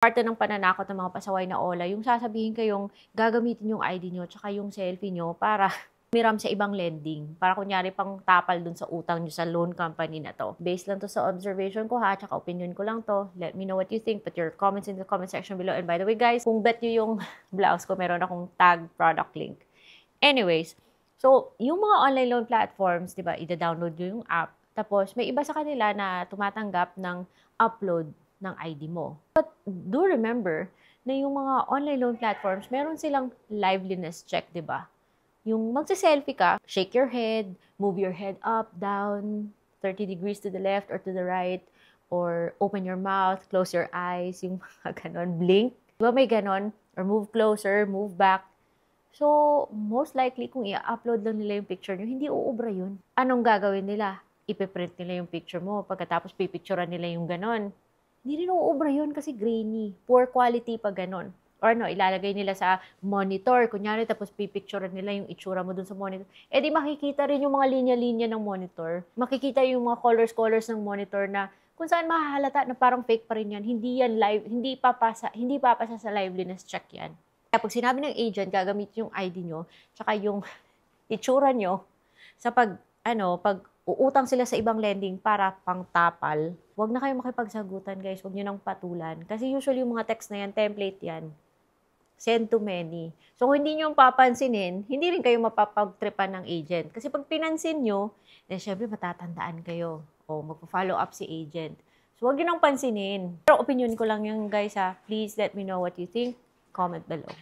Parte ng pananakot ng mga pasaway na OLA, yung sasabihin kayong gagamitin yung ID nyo tsaka yung selfie nyo para miram sa ibang lending. Para kunyari pang tapal dun sa utang nyo sa loan company na to. Based lang to sa observation ko ha, tsaka opinion ko lang to. Let me know what you think. Put your comments in the comment section below. And by the way guys, kung bet nyo yung blouse ko, meron akong tag product link. Anyways, so yung mga online loan platforms, di ba, ida-download nyo yung app. Tapos may iba sa kanila na tumatanggap ng upload ng ID mo. But do remember na yung mga online loan platforms, meron silang liveliness check, di ba? Yung magse-selfie ka, shake your head, move your head up, down, 30 degrees to the left or to the right, or open your mouth, close your eyes, yung mga ganon, blink. Di ba may ganon? Or move closer, move back. So, most likely, kung i-upload lang nila yung picture nyo, hindi uubra yun. Anong gagawin nila? Ipiprint nila yung picture mo, pagkatapos pipicturean nila yung ganon. Hindi rin uubra yun kasi grainy. Poor quality pa ganon. Or no, ilalagay nila sa monitor. Kunyari, tapos pipicturean nila yung itsura mo dun sa monitor. Eh di makikita rin yung mga linya-linya ng monitor. Makikita yung mga colors ng monitor na kung saan mahahalata na parang fake pa rin yan. Hindi yan live, hindi papasa sa liveliness check yan. Kaya pag sinabi ng agent, gagamit yung ID nyo, tsaka yung itsura nyo sa pag uutang sila sa ibang lending para pangtapal, huwag na kayong makipagsagutan guys, huwag nyo nang patulan. Kasi usually yung mga text na yan, template yan. Send to many. So kung hindi nyo papansinin, hindi rin kayo mapapagtripan ng agent. Kasi pag pinansin nyo, then syempre matatandaan kayo. O magpa-follow up si agent. So huwag nyo nang pansinin. Pero opinion ko lang yung guys ha. Please let me know what you think. Comment below.